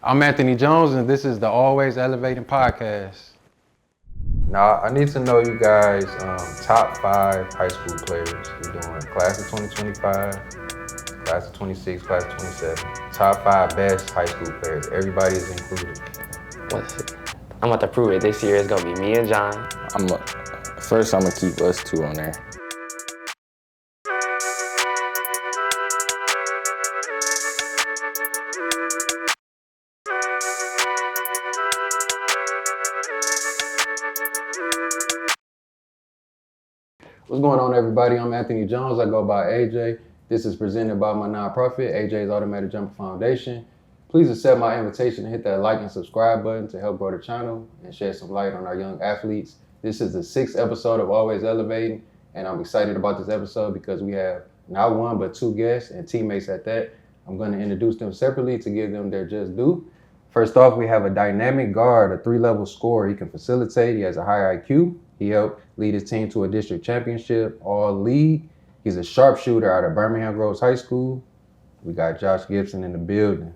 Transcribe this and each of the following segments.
I'm Anthony Jones, and this is the Always Elevating Podcast. Now, I need to know you guys' top 5 high school players. We're doing class of 2025, class of 26, class of 27. Top 5 best high school players. Everybody is included. I'm about to prove it. This year it's gonna be me and John. First, I'm gonna keep us 2 on there. What's going on, everybody? I'm Anthony Jones. I go by AJ. This is presented by my nonprofit, AJ's Automatic Jumper Foundation. Please accept my invitation to hit that like and subscribe button to help grow the channel and shed some light on our young athletes. This is the 6th episode of Always Elevating, and I'm excited about this episode because we have not 1 but 2 guests and teammates at that. I'm going to introduce them separately to give them their just due. First off, we have a dynamic guard, a 3-level scorer. He can facilitate. He has a high IQ. He helped lead his team to a district championship, all-league. He's a sharpshooter out of Birmingham Groves High School. We got Josh Gibson in the building.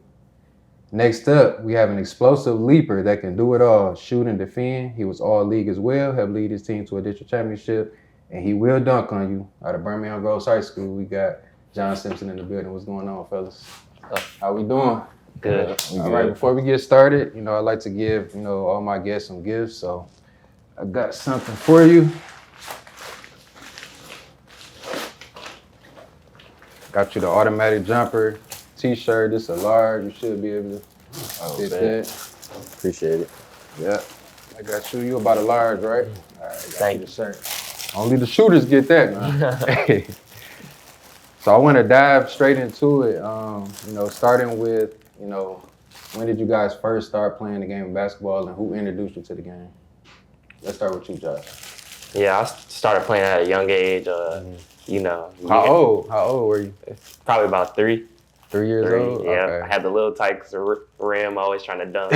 Next up, we have an explosive leaper that can do it all, shoot and defend. He was all-league as well, helped lead his team to a district championship, and he will dunk on you out of Birmingham Groves High School. We got John Simpson in the building. What's going on, fellas? How we doing? Good. All right, before we get started, I like to give, all my guests some gifts, so I got something for you. Got you the automatic jumper t-shirt. This is a large. You should be able to fit that. Appreciate it. Yeah. I got you. You about a large, right? All right, Thank you. the shirt. Only the shooters get that, man. So I want to dive straight into it. Starting with, when did you guys first start playing the game of basketball and who introduced you to the game? Let's start with you, Josh. Yeah, I started playing at a young age. How old were you? Probably about 3. 3 years old? Yeah, Okay. I had the little tight rim, always trying to dunk.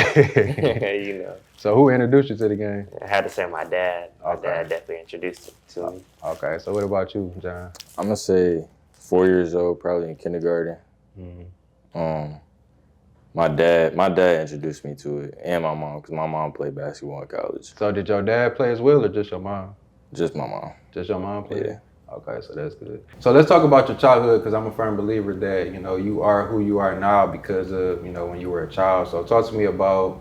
So who introduced you to the game? I had to say my dad. My Okay. dad definitely introduced it to me. Okay, so what about you, John? I'm gonna say 4 years old, probably in kindergarten. My dad introduced me to it, and my mom, because my mom played basketball in college. So did your dad play as well or just your mom? Just my mom. Just your mom played? Yeah. Okay, so that's good. So let's talk about your childhood, because I'm a firm believer that, you are who you are now because of, when you were a child. So talk to me about,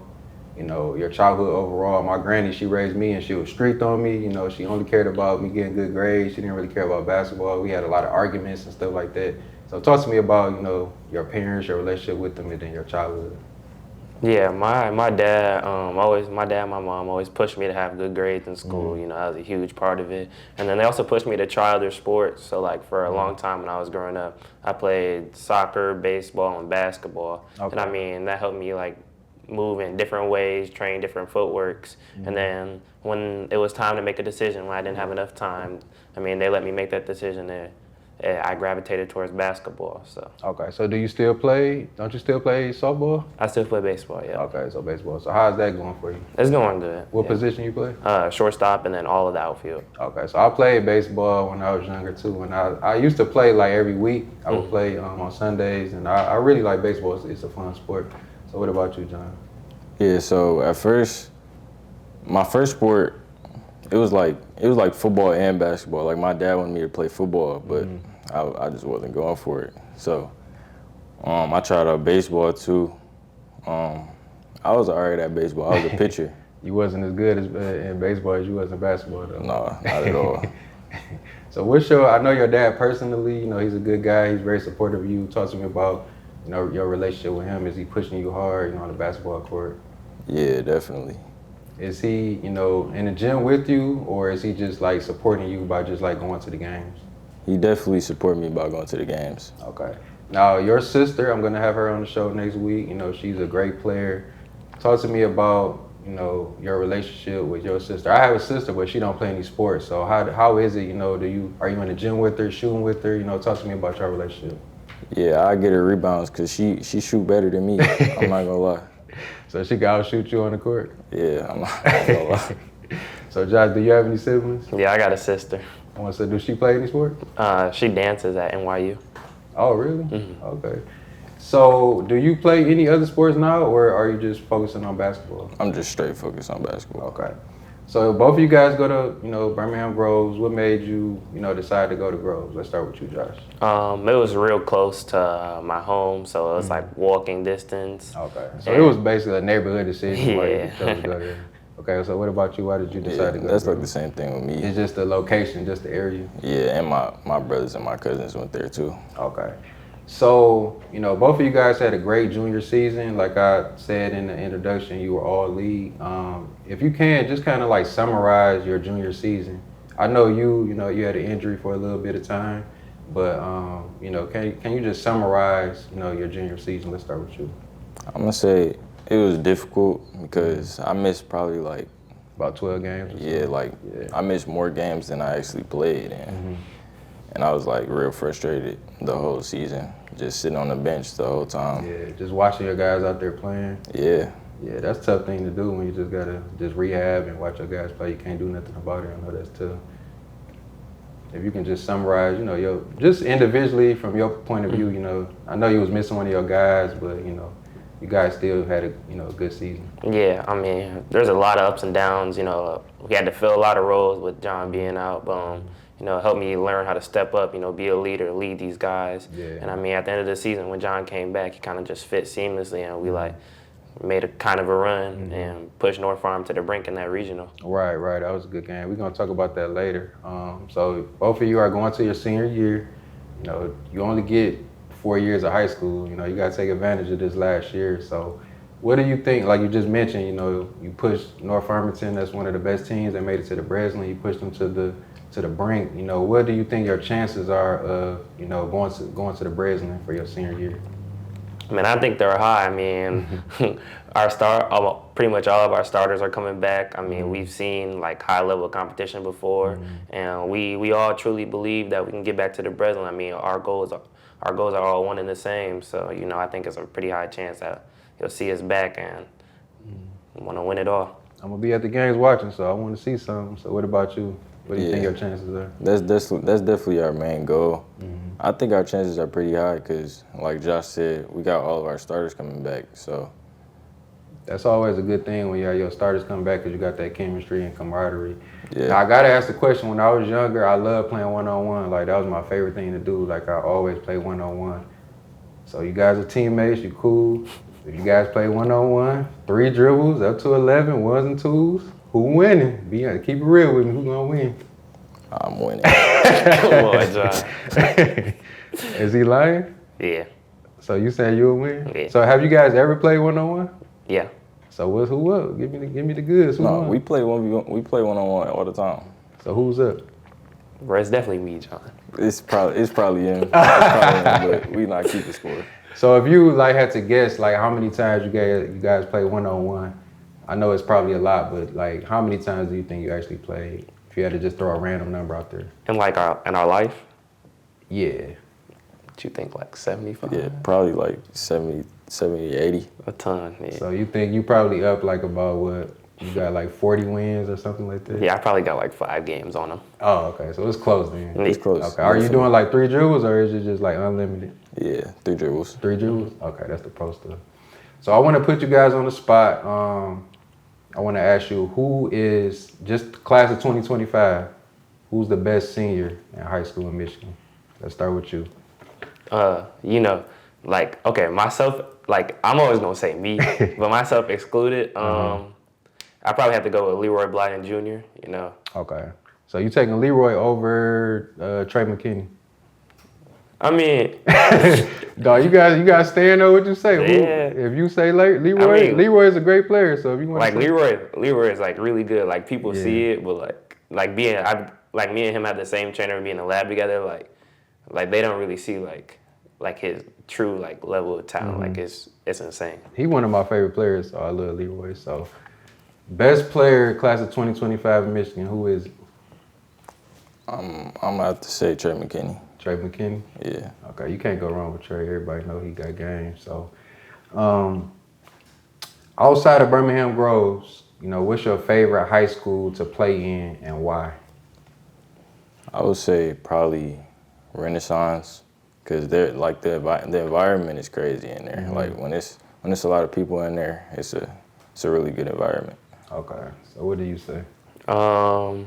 your childhood overall. My granny, she raised me and she was strict on me. She only cared about me getting good grades. She didn't really care about basketball. We had a lot of arguments and stuff like that. So talk to me about, your parents, your relationship with them, and then your childhood. Yeah, my dad and my mom always pushed me to have good grades in school. That was a huge part of it. And then they also pushed me to try other sports. So like for a long time when I was growing up, I played soccer, baseball, and basketball. Okay. And I mean, that helped me like move in different ways, train different footworks. And then when it was time to make a decision, when I didn't have enough time, they let me make that decision and I gravitated towards basketball. So. Okay, so do you still play? Don't you still play softball? I still play baseball, yeah. Okay, so baseball. So how's that going for you? It's going good. What position you play? Shortstop and then all of the outfield. Okay, so I played baseball when I was younger too, and I used to play like every week. I would play on Sundays, and I really like baseball. It's a fun sport. So what about you, John? Yeah, so at first, my first sport, it was like football and basketball. Like my dad wanted me to play football, but I just wasn't going for it. So I tried out baseball too. I was alright at baseball. I was a pitcher. You wasn't as good in baseball as you was in basketball, though. No, not at all. So I know your dad personally, he's a good guy. He's very supportive of you. Talk to me about, your relationship with him. Is he pushing you hard, on the basketball court? Yeah, definitely. Is he, in the gym with you, or is he just like supporting you by just like going to the games? He definitely supported me by going to the games. Okay. Now, your sister, I'm going to have her on the show next week. She's a great player. Talk to me about, your relationship with your sister. I have a sister, but she don't play any sports. So how is it, are you in the gym with her, shooting with her? Talk to me about your relationship. Yeah, I get her rebounds because she shoot better than me. I'm not going to lie. So she can outshoot you on the court? Yeah, I'm not going to lie. So, Josh, do you have any siblings? Yeah, I got a sister. Do she play any sport? She dances at NYU. Oh, really? Mm-hmm. Okay. So, do you play any other sports now, or are you just focusing on basketball? I'm just straight focused on basketball. Okay. So, both of you guys go to, Birmingham Groves. What made you, decide to go to Groves? Let's start with you, Josh. It was real close to my home, so it was like walking distance. Okay. So, it was basically a neighborhood decision why you Yeah. chose to go there. Okay, so what about you? Why did you decide to go That's to like the Groves? same thing with me. It's just the location, just the area? Yeah, and my brothers and my cousins went there too. Okay. So, both of you guys had a great junior season. Like I said in the introduction, you were all league. If you can, just kind of like summarize your junior season. I know you had an injury for a little bit of time, but, can you just summarize, your junior season? Let's start with you. I'm gonna say it was difficult because I missed probably like About 12 games? I missed more games than I actually played, and I was like real frustrated the whole season, just sitting on the bench the whole time. Yeah, just watching your guys out there playing. Yeah, Yeah, that's a tough thing to do when you just gotta just rehab and watch your guys play. You can't do nothing about it. I know that's tough. If you can just summarize, just individually from your point of view, I know you was missing one of your guys, but you guys still had a good season. Yeah, I mean, there's a lot of ups and downs. We had to fill a lot of roles with John being out, but helped me learn how to step up. Be a leader, lead these guys. Yeah. And I mean, at the end of the season, when John came back, he kind of just fit seamlessly, and we like made a kind of a run and pushed North Farm to the brink in that regional. Right. That was a good game. We're gonna talk about that later. So both of you are going to your senior year. You only get 4 years of high school. You gotta take advantage of this last year. So what do you think? Like you just mentioned, you pushed North Farmington. That's one of the best teams. They made it to the Breslin. You pushed them to the brink. What do you think your chances are of going to the Breslin for your senior year? I mean, I think they're high. I mean, pretty much all of our starters are coming back. I mean, we've seen like high level competition before, and we all truly believe that we can get back to the Breslin. I mean, our goals are all one and the same. So I think it's a pretty high chance that you'll see us back and want to win it all. I'm gonna be at the games watching, so I want to see some. So what about you? What do you think your chances are? That's definitely our main goal. I think our chances are pretty high because, like Josh said, we got all of our starters coming back. So that's always a good thing when you have your starters come back because you got that chemistry and camaraderie. yeah, Now, I gotta ask the question. When I was younger, I loved playing one-on-one. Like that was my favorite thing to do. Like I always play one-on-one. So you guys are teammates. You cool. If you guys play one-on-one, 3 dribbles up to 11, ones and twos. Who winning? Keep it real with me. Who gonna win? I'm winning. Come on, John. Is he lying? Yeah. So you saying you'll win? Yeah. So have you guys ever played one-on-one? Yeah. So who up? Give me the goods. Who No, won? we play one-on-one all the time. So who's up? Bro, it's definitely me, John. It's probably him. But we not keeping score. So if you had to guess how many times you guys play one-on-one, I know it's probably a lot, but how many times do you think you actually played? If you had to just throw a random number out there. In our life, Yeah. what you think, like 75? Yeah, probably like 70, 80. A ton. Yeah. So you think you probably up about what? You got 40 wins or something like that? Yeah, I probably got like 5 games on them. Oh, okay. So it's close then. It's close. Okay. Are you doing 3 dribbles or is it just unlimited? Yeah, 3 dribbles. 3 dribbles? Okay, that's the pro stuff. So I want to put you guys on the spot. I want to ask you, who is, just class of 2025, who's the best senior in high school in Michigan? Let's start with you. Okay, myself, I'm always going to say me, but myself excluded, I probably have to go with Leroy Blyden Jr., Okay. So you taking Leroy over Trey McKinney? I mean, Dog, you guys stand on what you say. Yeah. If you say Leroy, Leroy is a great player. So if you want to Leroy is really good. People see it, but me and him have the same trainer and be in the lab together. They don't really see his true level of talent. It's insane. He one of my favorite players, so I love Leroy. So best player class of 2025 in Michigan, who is it? I'm gonna have to say Trey McKinney. Trey McKinney? Yeah. Okay, you can't go wrong with Trey. Everybody know he got game. So outside of Birmingham Groves, what's your favorite high school to play in and why? I would say probably Renaissance because they're like the environment is crazy in there. Like when it's a lot of people in there, it's a really good environment. Okay. So what do you say? I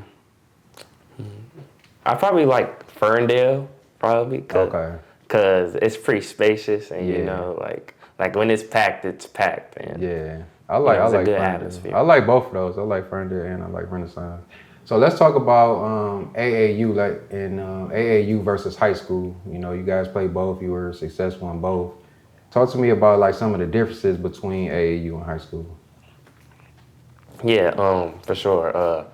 probably like Ferndale, probably. Okay. Cause it's pretty spacious, and you Yeah. know, like when it's packed, and Yeah. I like it's a good Ferndale. atmosphere. I like both of those. I like Ferndale and I like Renaissance. So let's talk about AAU, like in AAU versus high school. You know, you guys played both. You were successful in both. Talk to me about like some of the differences between AAU and high school. Yeah, for sure.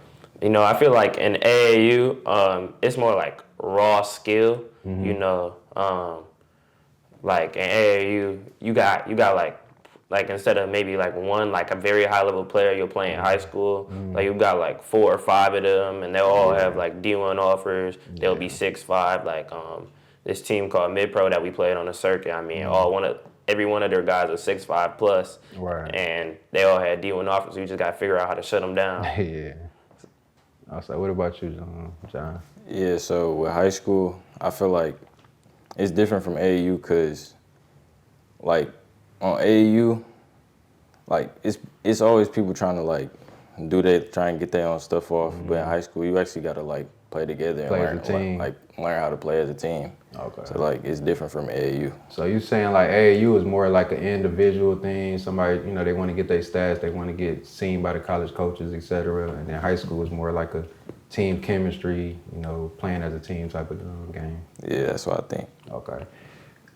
You know, I feel like in AAU, it's more like raw skill. You know, like in AAU, you got like instead of maybe like one like a very high level player you'll play in high school, like you got like 4 or 5 of them, and they'll all have like D1 offers. They'll be 6'5". Like this team called Mid Pro that we played on the circuit. I mean, every one of their guys was 6'5" plus, Right. and they all had D1 offers. So you just got to figure out how to shut them down. Yeah. So what about you, John? Yeah, so with high school, I feel like it's different from AAU because, like, on AAU, like, it's always people trying to, like, try and get their own stuff off. But in high school, you actually got to, like, play together Play and as a team. learn how to play as a team. Okay. So, like, it's different from AAU. So you saying like AAU is more like an individual thing. Somebody, you know, they want to get their stats, they want to get seen by the college coaches, etc. And then high school is more like a team chemistry, you know, playing as a team type of game. Yeah, that's what I think. Okay.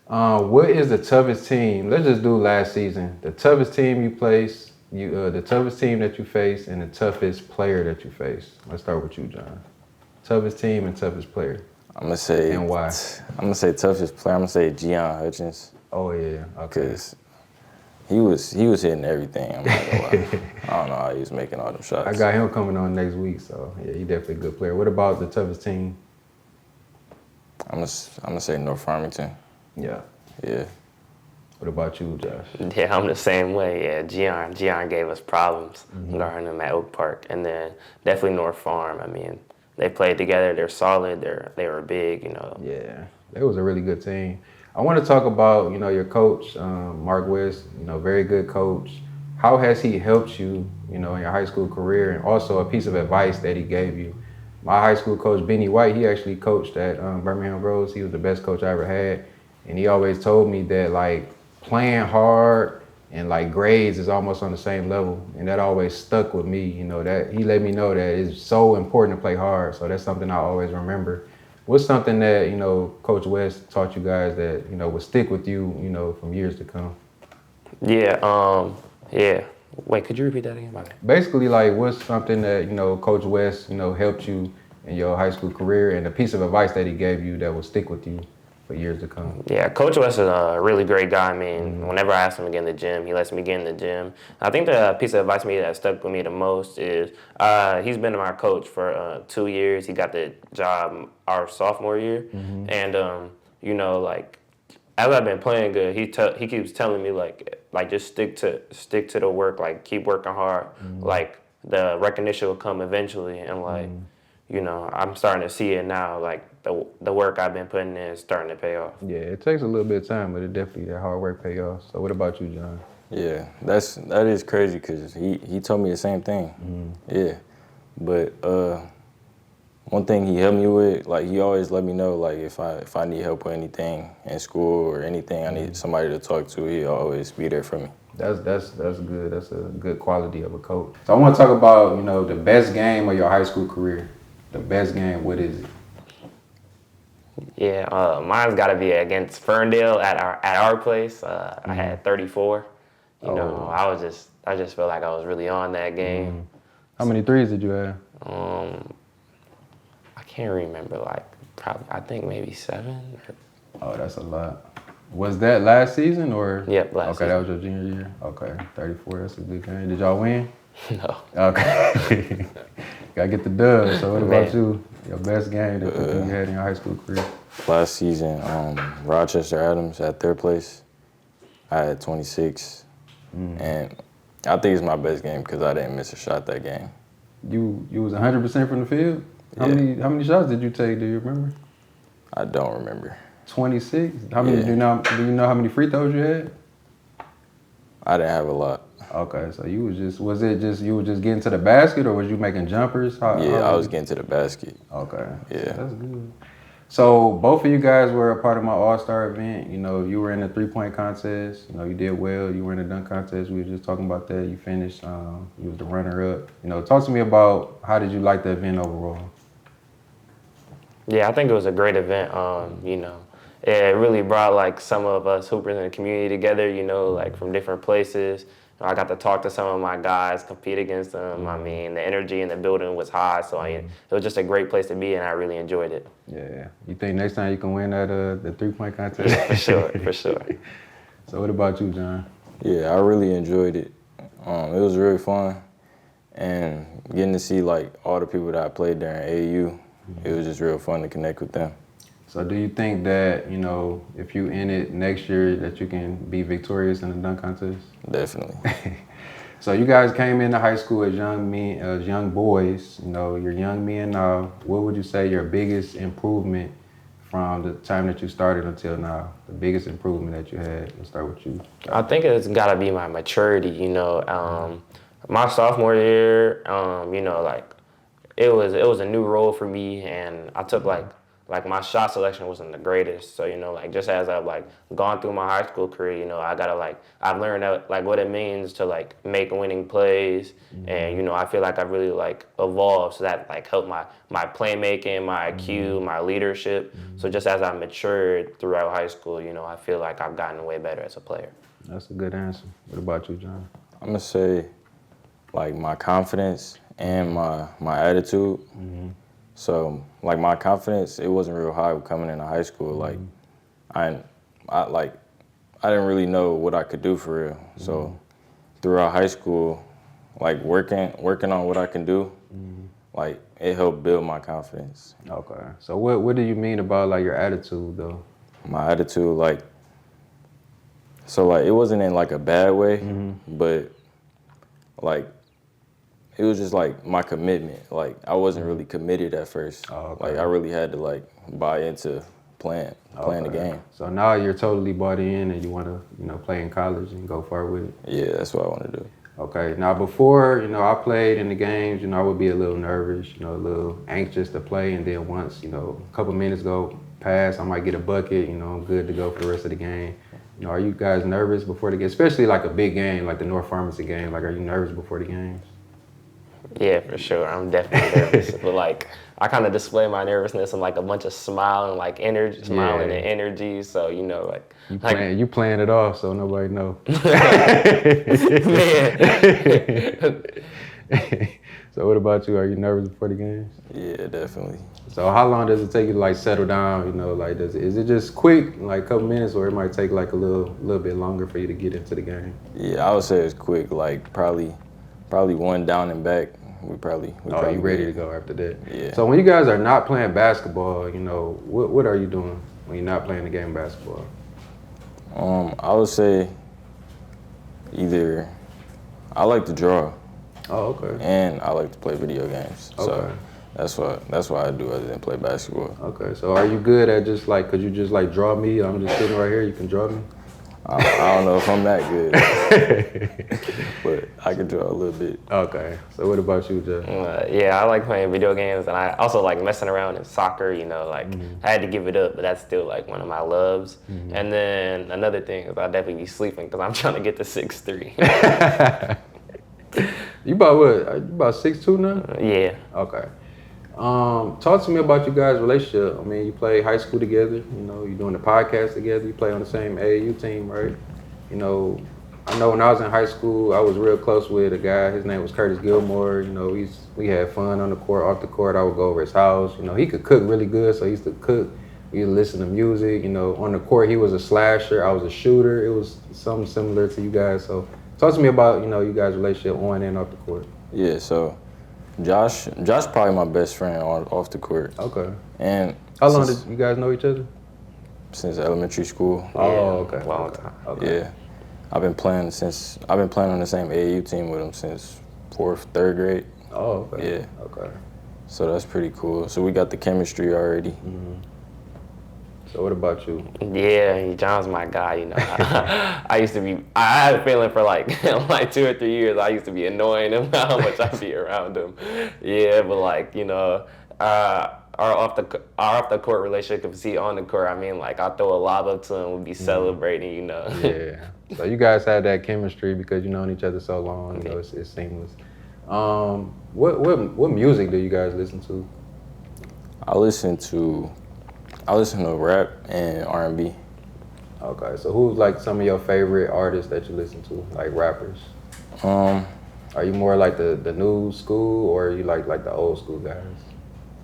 What is the toughest team? Let's just do last season. The toughest team you placed, the toughest team that you faced, and the toughest player that you faced. Let's start with you, John. Toughest team and toughest player. I'm gonna say. And why? I'm gonna say toughest player. I'm gonna say Gian Hutchins. Oh yeah. Okay. Because he was hitting everything. I'm not gonna lie. I don't know how he was making all them shots. I got him coming on next week, so yeah, he definitely a good player. What about the toughest team? I'm gonna say North Farmington. Yeah. Yeah. What about you, Josh? Yeah, I'm the same way. Yeah, Gian gave us problems guarding him at Oak Park, and then definitely North Farm. I mean, they played together. They're solid. They were big. You know. Yeah, it was a really good team. I want to talk about, you know, your coach, Mark West. You know, very good coach. How has he helped you, you know, in your high school career, and also a piece of advice that he gave you? My high school coach, Benny White, he actually coached at Birmingham Groves. He was the best coach I ever had, and he always told me that like playing hard and like grades is almost on the same level, and that always stuck with me. You know, that he let me know that it's so important to play hard. So that's something I always remember. What's something that, you know, Coach West taught you guys that, you know, would stick with you, you know, from years to come? Yeah. Yeah. Wait, could you repeat that again? Basically, like, what's something that, you know, Coach West, you know, helped you in your high school career, and a piece of advice that he gave you that will stick with you for years to come? Yeah, Coach West is a really great guy. I mean, whenever I ask him to get in the gym, he lets me get in the gym. I think the piece of advice me that stuck with me the most is he's been my coach for 2 years. He got the job our sophomore year, and you know, like, as I've been playing good, he keeps telling me like just stick to the work, like keep working hard, like the recognition will come eventually, and like you know, I'm starting to see it now, like the work I've been putting in is starting to pay off. Yeah, it takes a little bit of time, but it definitely, that hard work pay off. So what about you, John? Yeah, that is crazy because he told me the same thing. Yeah, but one thing he helped me with, like he always let me know, like if I need help with anything in school or anything, I need somebody to talk to. He'll always be there for me. That's good. That's a good quality of a coach. So I want to talk about, you know, the best game of your high school career. The best game, what is it? Yeah, mine's got to be against Ferndale at our place. I had 34. You know, I just felt like I was really on that game. How many threes did you have? I can't remember, like probably I think maybe 7. Oh, that's a lot. Was that last season or? Yep, last season. Okay, that was your junior year. Okay, 34. That's a good game. Did y'all win? No. Okay. Gotta get the dub. So what about you? Your best game that you had in your high school career? Last season, Rochester Adams at their place, I had 26, and I think it's my best game because I didn't miss a shot that game. You was 100% from the field? How many shots did you take? Do you remember? I don't remember. 26. How many? Yeah. Do you know how many free throws you had? I didn't have a lot. Okay, so you was it just you were just getting to the basket, or was you making jumpers? I was getting to the basket. Okay. Yeah. That's good. So both of you guys were a part of my All-Star event. You know, you were in the 3-point contest. You know, you did well. You were in the dunk contest. We were just talking about that. You finished. You was the runner-up. You know, talk to me about how did you like the event overall? Yeah, I think it was a great event. You know, it really brought like some of us hoopers in the community together. You know, like from different places. I got to talk to some of my guys, compete against them. I mean, the energy in the building was high, so it was just a great place to be, and I really enjoyed it. Yeah. You think next time you can win that the 3-point contest? Yeah, for sure, for sure. So what about you, John? Yeah, I really enjoyed it. It was really fun, and getting to see like all the people that I played there in AU, it was just real fun to connect with them. So do you think that, you know, if you in it next year that you can be victorious in the dunk contest? Definitely. So you guys came into high school as young men, as young boys. You know, you're young men now. What would you say your biggest improvement from the time that you started until now? The biggest improvement that you had? Let's start with you. I think it's got to be my maturity. You know, my sophomore year, you know, like it was a new role for me, and I took like my shot selection wasn't the greatest. So, you know, like just as I've like gone through my high school career, you know, I've learned that, like what it means to like make winning plays. And, you know, I feel like I've really like evolved, so that like helped my playmaking, my IQ, my leadership. So just as I matured throughout high school, you know, I feel like I've gotten way better as a player. That's a good answer. What about you, John? I'm gonna say like my confidence and my attitude. So like my confidence, it wasn't real high coming into high school. Like I didn't really know what I could do for real. So throughout high school, like working on what I can do, like it helped build my confidence. Okay. So what do you mean about like your attitude though? My attitude, like, so like it wasn't in like a bad way, but like it was just like my commitment. Like I wasn't really committed at first. Oh, okay. Like I really had to like buy into playing the game. So now you're totally bought in and you want to, you know, play in college and go far with it. Yeah, that's what I want to do. Okay. Now before, you know, I played in the games, you know, I would be a little nervous, you know, a little anxious to play, and then once, you know, a couple minutes go past, I might get a bucket, you know, I'm good to go for the rest of the game. You know, are you guys nervous before the game, especially like a big game, like the North Pharmacy game? Like, are you nervous before the games? Yeah, for sure. I'm definitely nervous. But like I kind of display my nervousness in like a bunch of smiling and energy. So, you know, You playing it off so nobody know. Man. So what about you? Are you nervous before the games? Yeah, definitely. So how long does it take you to like settle down? You know, like is it just quick, like a couple minutes, or it might take like a little bit longer for you to get into the game? Yeah, I would say it's quick. Like probably one down and back. We probably You ready to go after that? Yeah. So when you guys are not playing basketball, you know, what are you doing when you're not playing the game of basketball? I would say either I like to draw. Oh, okay. And I like to play video games. Okay. So that's what I do other than play basketball. Okay. So are you good at just like, could you just like draw me? I'm just sitting right here. You can draw me? I don't know if I'm that good, but I can draw a little bit. Okay. So what about you, Jeff? Yeah, I like playing video games, and I also like messing around in soccer. You know, like I had to give it up, but that's still like one of my loves. And then another thing is I'll definitely be sleeping because I'm trying to get to 6'3". You about what? Are you about 6'2" now? Yeah. Okay. Talk to me about you guys' relationship. I mean, you play high school together. You know, you're doing the podcast together. You play on the same AAU team, right? You know, I know when I was in high school, I was real close with a guy. His name was Curtis Gilmore. You know, we had fun on the court, off the court. I would go over his house. You know, he could cook really good, so he used to cook. We used to listen to music. You know, on the court, he was a slasher. I was a shooter. It was something similar to you guys. So talk to me about, you know, you guys' relationship on and off the court. Yeah, so Josh probably my best friend off the court. Okay. And how long did you guys know each other? Since elementary school. Oh, okay. Long time. Okay. Yeah. I've been playing on the same AAU team with him since 3rd grade. Oh, okay. Yeah. Okay. So that's pretty cool. So we got the chemistry already. So what about you? Yeah, John's my guy. You know, I used to be. I had a feeling for like like 2 or 3 years. I used to be annoying him how much I'd be around him. Yeah, but like you know, our off the court relationship. If see on the court, I mean, like I throw a lob up to him, we'd be celebrating. You know. Yeah. So you guys had that chemistry because you known each other so long. You know, it's seamless. What music do you guys listen to? I listen to rap and R&B. Okay, so who's like some of your favorite artists that you listen to, like rappers? Are you more like the new school or you like the old school guys?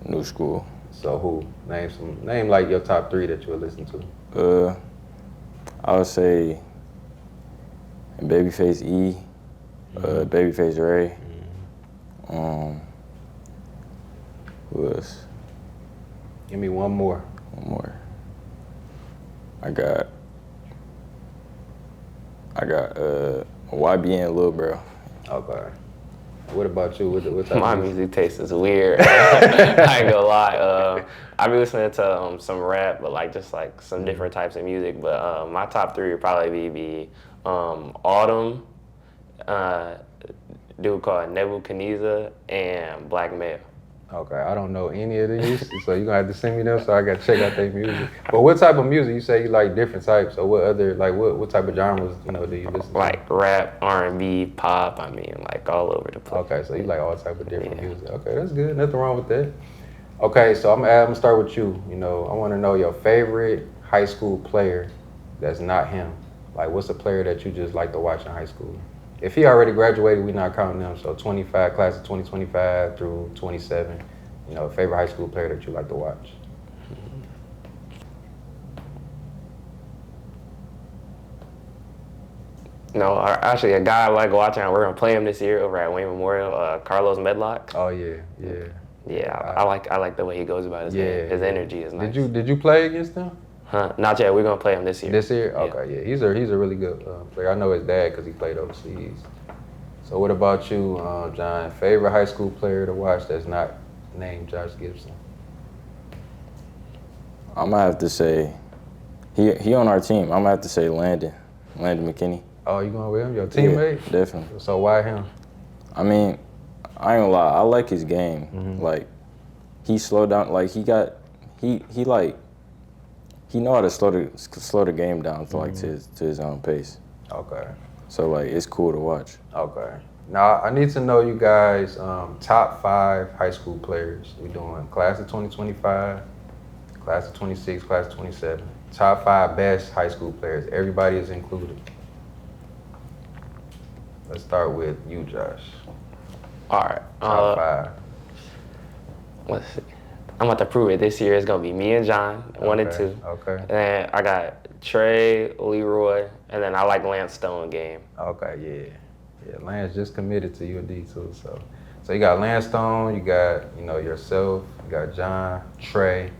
New school. So who? Name like your top 3 that you would listen to. I would say Babyface E, Babyface Ray. Who else? Give me one more. One more. I got YBN Lil Bro. Okay. What about you? What type My of music? music taste is weird. I ain't gonna lie. I be listening to some rap, but like just like some different types of music. But my top 3 would probably be Autumn, dude called Nebuchadnezzar, and Black Male. Okay, I don't know any of these, so you're gonna have to send me them so I gotta check out their music. But what type of music? You say you like different types, so what other, like what type of genres, do you listen to? Like rap, R&B, pop, I mean like all over the place. Okay, so you like all type of different music. Okay, that's good, nothing wrong with that. Okay, so I'm gonna start with you. I wanna know your favorite high school player that's not him. Like what's a player that you just like to watch in high school? If he already graduated, we're not counting them. So 25, class of 2025 through 27, favorite high school player that you like to watch. No, actually a guy I like watching, we're gonna play him this year over at Wayne Memorial, Carlos Medlock. Oh yeah. Yeah, I like the way he goes about his game. His energy is nice. Did you play against him? Not yet. We're gonna play him this year. This year? Okay, yeah. He's a really good player. I know his dad because he played overseas. So what about you, John? Favorite high school player to watch that's not named Josh Gibson? I'm gonna have to say he on our team. I'm gonna have to say Landon McKinney. Oh, you going with him? Your teammate? Yeah, definitely. So why him? I mean, I ain't gonna lie. I like his game. Like he slowed down. Like he know how to slow the game down to like to his own pace. Okay. So like it's cool to watch. Okay. Now I need to know you guys top 5 high school players. We're doing class of 2025, class of 26, class of 27. Top 5 best high school players. Everybody is included. Let's start with you, Josh. All right. Top 5. Let's see. I'm about to prove it. This year it's gonna be me and John, 1 and 2. Okay. And then I got Trey, Leroy, and then I like Lance Stone game. Okay, yeah. Lance just committed to UD too, so you got Lance Stone, you got yourself, you got John, Trey,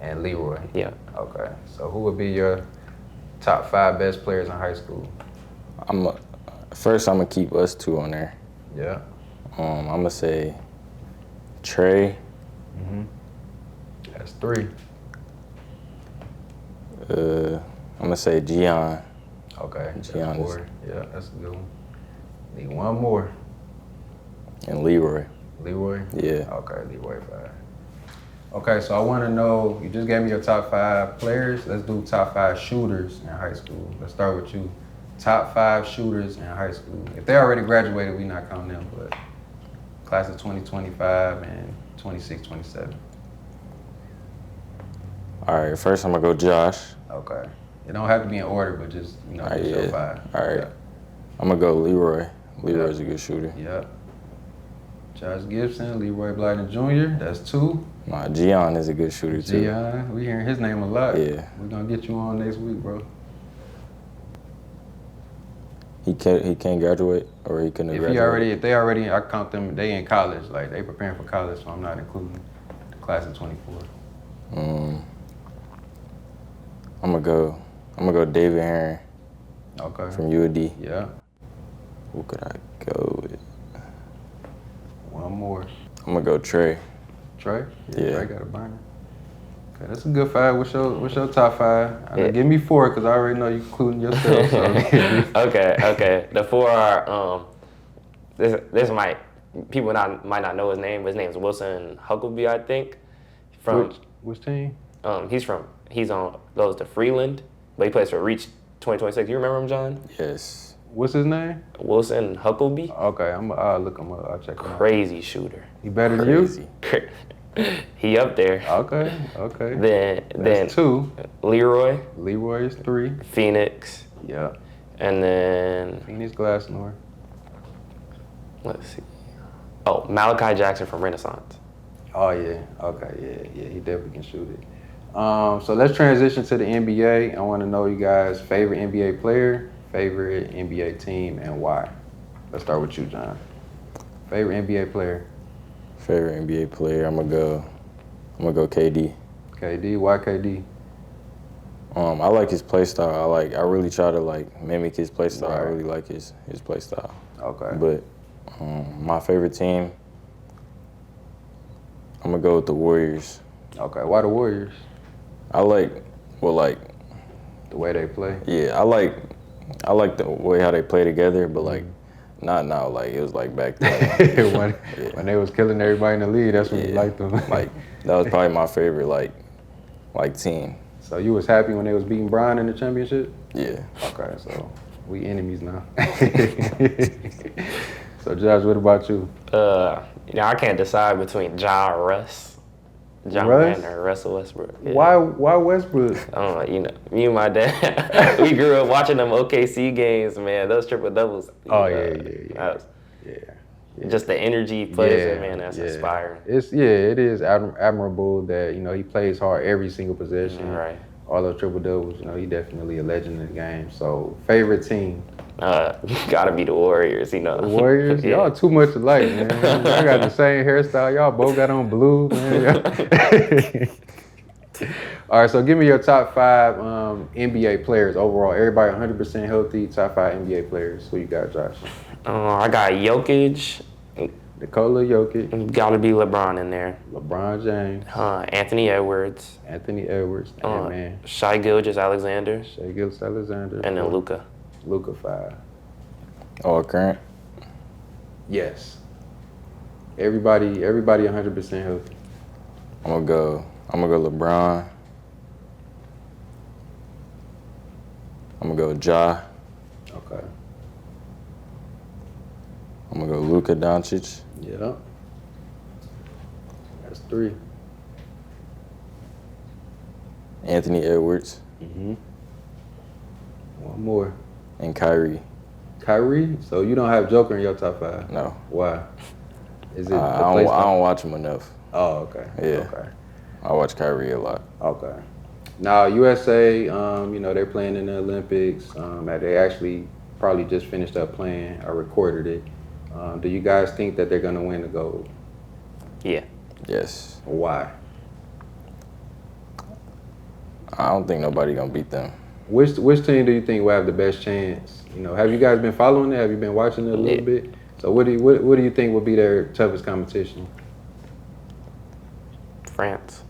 and Leroy. Yeah. Okay. So who would be your top 5 best players in high school? First I'm gonna keep us 2 on there. Yeah. I'm gonna say Trey. That's 3. I'm gonna say Gian. Okay. Gian That's 4. Yeah, that's a good one. Need one more. And Leroy. Leroy? Yeah. Okay, Leroy 5. Okay, so I want to know, you just gave me your top 5 players. Let's do top 5 shooters in high school. Let's start with you. Top 5 shooters in high school. If they already graduated, we not counting them, but class of 2025 and 26, 27. All right, first I'm gonna go Josh. Okay. It don't have to be in order, but just, just your 5. All right. Yeah. I'm gonna go Leroy. Leroy's a good shooter. Yep. Josh Gibson, Leroy Blyden Jr., that's 2. Nah, Gian is a good shooter too. Gian, we hearing his name a lot. Yeah. We're gonna get you on next week, bro. He can't graduate, or he couldn't graduate. If they already, I count them, they in college, like they preparing for college, so I'm not including the class of 24. I'm gonna go David Herron. Okay. From UAD. Yeah. Who could I go with? One more. I'm gonna go Trey. Trey? Yeah. Trey got a burner. Okay, that's a good 5. What's your top 5? Yeah. Give me 4 because I already know you're including yourself. So. Okay. The 4 are this might might not know his name, but his name's Wilson Huckleby, I think. Which team? He's on goes to Freeland, but he plays for Reach 2026. You remember him, John? Yes. What's his name? Wilson Huckleby. Okay, I'll look him up. I'll check him out. Crazy shooter. He better than Crazy. He up there. Okay. Then That's 2. Leroy Leroy is 3. Phoenix, Yeah. and then Phoenix Glassnor. let's see. Oh, Malachi Jackson from Renaissance. Oh yeah. Okay. Yeah. He definitely can shoot it. So let's transition to the NBA. I want to know you guys' favorite NBA player, favorite NBA team, and why. Let's start with you, John. Favorite NBA player. Favorite NBA player, I'm gonna go KD. KD. Why KD? I like his play style. I really try to like mimic his play style. I Right. really like his play style. Okay. But my favorite team, I'm gonna go with the Warriors. Okay. Why the Warriors? I like The way they play. yeah, I like the way how they play together, but like not now, like it was like back then. when they was killing everybody in the league, that's when you liked them. Like that was probably my favorite like team. So you was happy when they was beating Brian in the championship? Yeah. Okay, so we enemies now. So Josh, what about you? I can't decide between John Russ? Morant or Russell Westbrook. Yeah. Why Westbrook? Me and my dad, we grew up watching them OKC games, man. Those triple doubles. Oh yeah. Just the energy he plays with, man. That's inspiring. It is admirable that he plays hard every single possession. Right. All those triple doubles. He definitely a legend in the game. So favorite team. Gotta be the Warriors, The Warriors? Yeah. Y'all too much alike, man. I got the same hairstyle. Y'all both got on blue, man. All right, so give me your top 5 NBA players overall. Everybody 100% healthy. Top 5 NBA players. Who you got, Josh? I got Jokic. Nikola Jokic. Gotta be LeBron in there. LeBron James. Anthony Edwards. Anthony Edwards. Man. Shai Gilgeous-Alexander. Shai Gilgeous-Alexander. And then Luka. Luka 5. All current. Yes. Everybody 100% healthy. I'm gonna go LeBron. I'm gonna go Ja. Okay. I'm gonna go Luka Doncic. Yeah. That's 3. Anthony Edwards. One more. And Kyrie. Kyrie? So you don't have Joker in your top 5? No. Why? Is it I don't watch him enough. Oh, okay. Yeah. Okay. I watch Kyrie a lot. Okay. Now USA, they're playing in the Olympics. They actually probably just finished up playing. I recorded it. Do you guys think that they're gonna win the gold? Yeah. Yes. Why? I don't think nobody gonna beat them. Which team do you think will have the best chance? Have you guys been following it? Have you been watching it a little bit? So what do you think will be their toughest competition? France.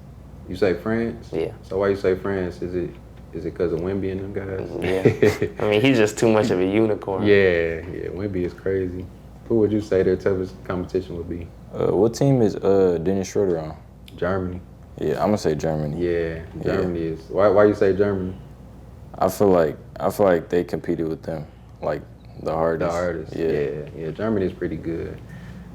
You say France? Yeah. So why you say France? Is it because of Wemby and them guys? Yeah. I mean, he's just too much of a unicorn. Yeah. Wemby is crazy. Who would you say their toughest competition would be? What team is Dennis Schroeder on? Germany. Yeah, I'm gonna say Germany. Yeah, Germany is. Why you say Germany? I feel like they competed with them, like the hardest. The hardest. Yeah. Yeah. Germany is pretty good.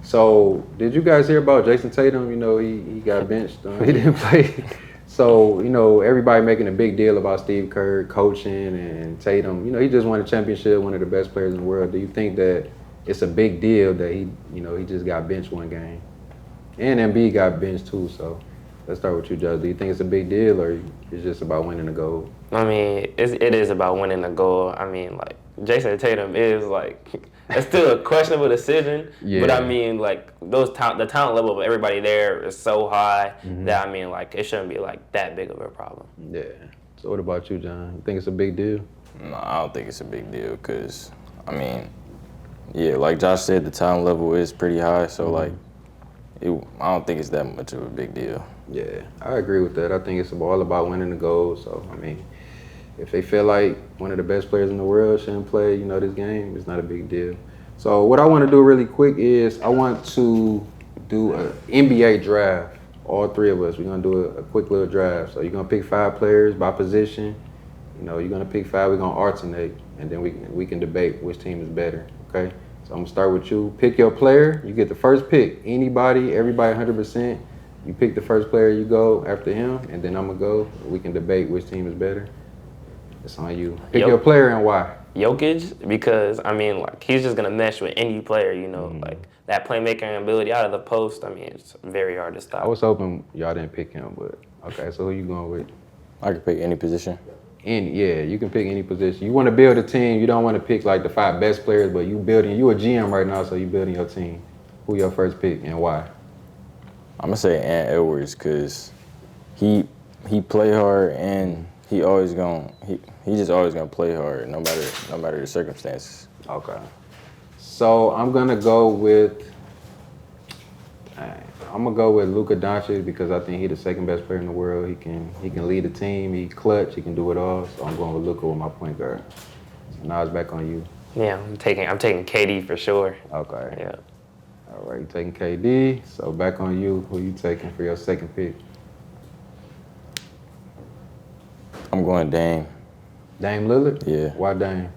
So, did you guys hear about Jason Tatum? He got benched. He didn't play. So, everybody making a big deal about Steve Kerr coaching and Tatum. He just won a championship, one of the best players in the world. Do you think that it's a big deal that he just got benched one game? And Embiid got benched too, so let's start with you, Judge. Do you think it's a big deal or it's just about winning the gold? I mean, it is about winning the gold. I mean, like, Jason Tatum is, like, it's still a questionable decision. Yeah. But, I mean, like, the talent level of everybody there is so high that, I mean, like, it shouldn't be, like, that big of a problem. Yeah. So what about you, John? You think it's a big deal? No, I don't think it's a big deal because, I mean, yeah, like Josh said, the talent level is pretty high. So, like, I don't think it's that much of a big deal. Yeah, I agree with that. I think it's all about winning the goals. So, I mean, if they feel like one of the best players in the world shouldn't play, this game, it's not a big deal. So, what I want to do really quick is I want to do an NBA draft. All three of us, we're gonna do a quick little draft. So, you're gonna pick 5 players by position. You're gonna pick 5. We're gonna alternate, and then we can debate which team is better. Okay. So, I'm gonna start with you. Pick your player. You get the first pick. Anybody, everybody, 100%. You pick the first player, you go after him, and then I'm gonna go. We can debate which team is better. It's on you. Pick your player and why. Jokic, because I mean, like he's just gonna mesh with any player, like that playmaking ability out of the post. I mean, it's very hard to stop. I was hoping y'all didn't pick him, but okay. So who you going with? I could pick any position. Yeah, you can pick any position. You want to build a team. You don't want to pick like the 5 best players, but you a GM right now, so you building your team. Who your first pick and why? I'm gonna say Ant Edwards because he play hard and he just always gonna play hard no matter the circumstances. Okay. So I'm gonna go with Luka Doncic because I think he's the second best player in the world. He can lead a team. He clutch. He can do it all. So I'm going with Luka with my point guard. So now it's back on you. Yeah, I'm taking KD for sure. Okay. Yeah. All right, you taking KD. So back on you. Who you taking for your second pick? I'm going Dame. Dame Lillard? Yeah. Why Dame?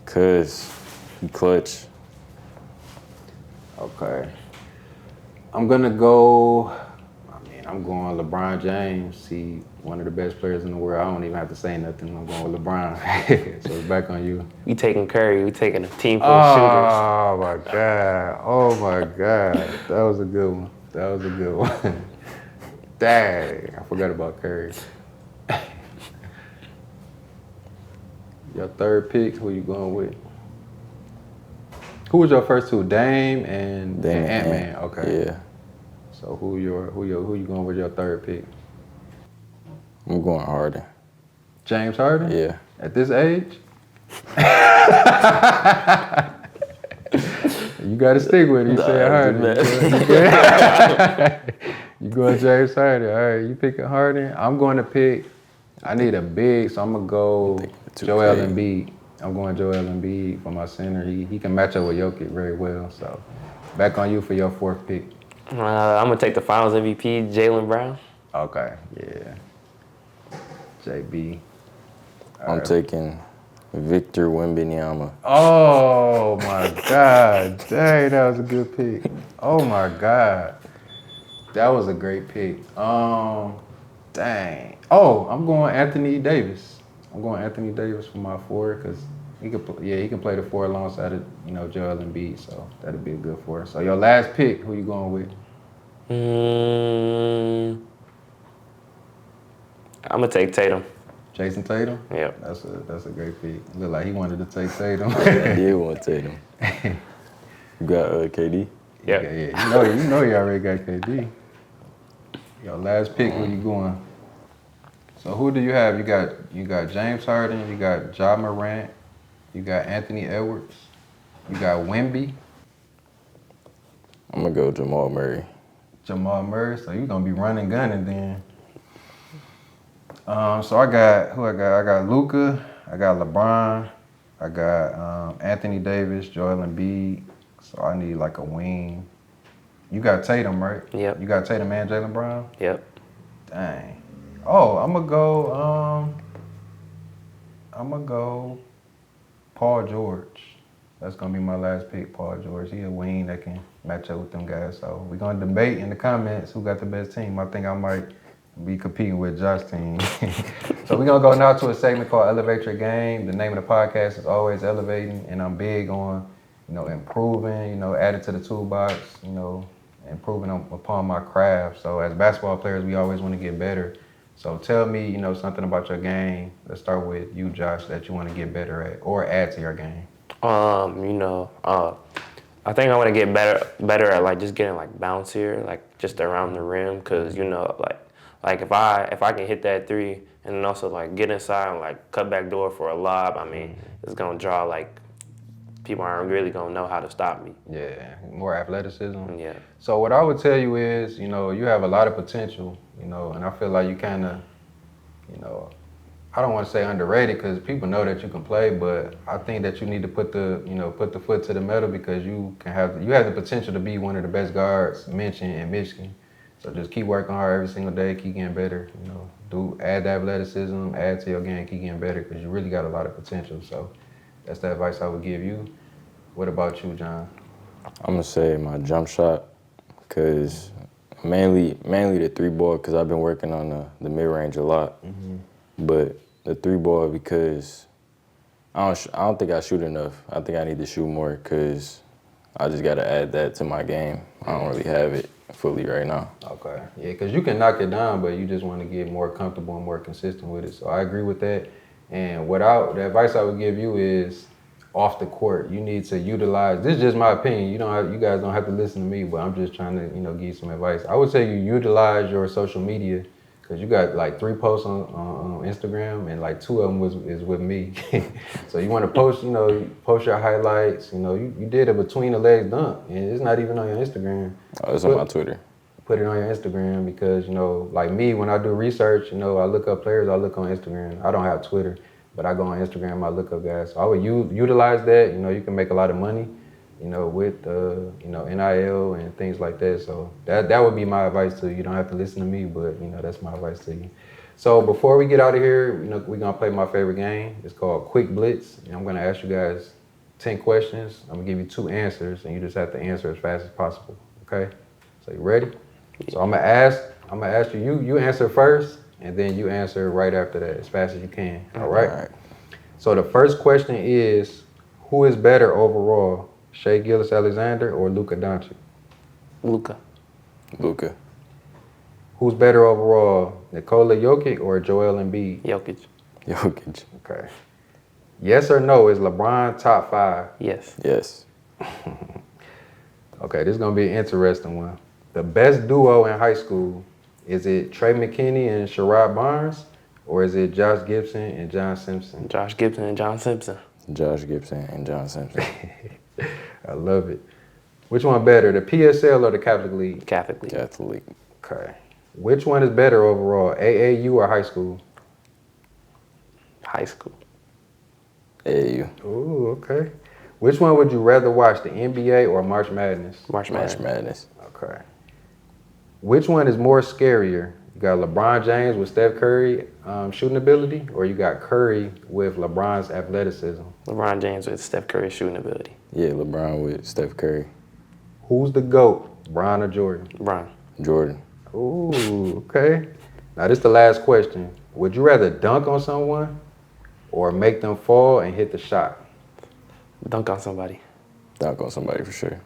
Cause he clutch. Okay. I'm going LeBron James. He one of the best players in the world. I don't even have to say nothing. I'm going with LeBron. So it's back on you. We taking Curry. We taking a team full of shooters. Oh, my God. Oh, my God. That was a good one. Dang. I forgot about Curry. Your third pick, who you going with? Who was your first two? Dame and Ant-Man. Okay. Yeah. So who you going with your third pick? I'm going Harden. James Harden? Yeah. At this age? You got to stick with it. You said Harden. You going James Harden. All right, you picking Harden. I'm going to pick, I need a big, so I'm going to go Joel Embiid. I'm going Joel Embiid for my center. He can match up with Jokic very well. So back on you for your fourth pick. I'm going to take the Finals MVP, Jaylen Brown. Okay, yeah. JB. I'm taking Victor Wembanyama. Oh, my God. Dang, that was a good pick. Oh, my God. That was a great pick. Dang. Oh, I'm going Anthony Davis. I'm going Anthony Davis for my four because he can play the four alongside of, Joel Embiid, so that'll be a good four. So your last pick, who you going with? I'm going to take Tatum. Jason Tatum? Yep. That's a great pick. Look like he wanted to take Tatum. I did want Tatum. You got KD? Yep. Yeah. You know you already got KD. Your last pick, where you going? So who do you have? You got James Harden, you got Ja Morant, you got Anthony Edwards, you got Wemby. I'm gonna go Jamal Murray. Jamal Murray, so you're gonna be running gunning then. So I got Luka, I got LeBron, I got Anthony Davis, Joel Embiid. So I need like a wing. You got Tatum, right? Yep. You got Tatum and Jaylen Brown? Yep. Dang. Oh, I'm gonna go Paul George. That's gonna be my last pick, Paul George. He a wing that can match up with them guys. So we're gonna debate in the comments who got the best team. I think I might be competing with Josh's team. So we're gonna go now to a segment called Elevate Your Game. The name of the podcast is Always Elevating, and I'm big on, improving, adding to the toolbox, improving upon my craft. So as basketball players, we always want to get better. So tell me, something about your game. Let's start with you, Josh, that you want to get better at or add to your game. I think I want to get better at like just getting like bouncier, like just around the rim, cause like if I can hit that three and then also like get inside and like cut back door for a lob, I mean it's gonna draw like people aren't really gonna know how to stop me. Yeah, more athleticism. Yeah. So what I would tell you is, you know, you have a lot of potential, you know, and I feel like you kind of, you know, I don't want to say underrated because people know that you can play, but I think that you need to put the foot to the metal because you have the potential to be one of the best guards mentioned in Michigan. So just keep working hard every single day, keep getting better. You know, add the athleticism, add to your game, keep getting better because you really got a lot of potential. So that's the advice I would give you. What about you, John? I'm gonna say my jump shot, cause mainly the three ball, cause I've been working on the mid range a lot. But the three ball because I don't think I shoot enough. I think I need to shoot more because I just got to add that to my game. I don't really have it fully right now. Okay. Yeah, because you can knock it down, but you just want to get more comfortable and more consistent with it. So I agree with that. And the advice I would give you is off the court. You need to utilize. This is just my opinion. You guys don't have to listen to me, but I'm just trying to give you some advice. I would say you utilize your social media. Cause you got like 3 posts on Instagram and like 2 of them is with me. So you want to post, post your highlights. You did a between the legs dunk and it's not even on your Instagram. Oh, it's on my Twitter. Put it on your Instagram because, like me, when I do research, I look up players, I look on Instagram. I don't have Twitter, but I go on Instagram, I look up guys. So I would utilize that. You can make a lot of money, with, NIL and things like that. So that would be my advice to you. You don't have to listen to me, but, that's my advice to you. So before we get out of here, we're going to play my favorite game. It's called Quick Blitz. And I'm going to ask you guys 10 questions. I'm going to give you 2 answers, and you just have to answer as fast as possible. Okay? So you ready? So I'm going to ask you, you answer first, and then you answer right after that as fast as you can. All right? All right. So the first question is, who is better overall, Shai Gilgeous-Alexander or Luka Doncic? Luka. Who's better overall, Nikola Jokic or Joel Embiid? Jokic. Okay. Yes or no, is LeBron top 5? Yes. Okay, this is going to be an interesting one. The best duo in high school, is it Trey McKinney and Sherrod Barnes, or is it Josh Gibson and John Simpson? Josh Gibson and John Simpson. Josh Gibson and John Simpson. I love it. Which one better, the PSL or the Catholic League? Catholic League. Catholic. Okay. Which one is better overall, AAU or high school? High school. AAU. Ooh, okay. Which one would you rather watch, the NBA or March Madness? March Madness. Okay. Which one is more scarier? You got LeBron James with Steph Curry shooting ability, or you got Curry with LeBron's athleticism? LeBron James with Steph Curry shooting ability. Yeah, LeBron with Steph Curry. Who's the GOAT, Bron or Jordan? LeBron. Jordan. Ooh, okay. Now this is the last question. Would you rather dunk on someone or make them fall and hit the shot? Dunk on somebody. Dunk on somebody for sure.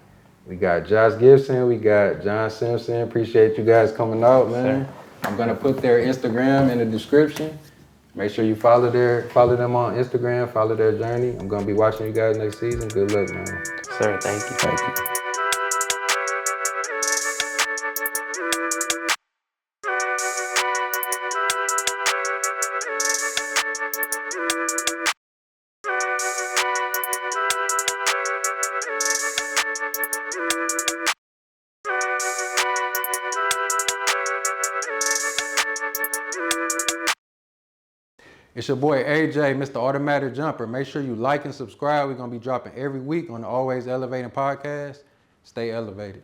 We got Josh Gibson, we got John Simpson. Appreciate you guys coming out, man. Sure. I'm gonna put their Instagram in the description. Make sure you follow them on Instagram, follow their journey. I'm gonna be watching you guys next season. Good luck, man. Sir, thank you. Thank you. It's your boy AJ, Mr. Automatic Jumper. Make sure you like and subscribe. We're gonna be dropping every week on the Always Elevating podcast. Stay elevated.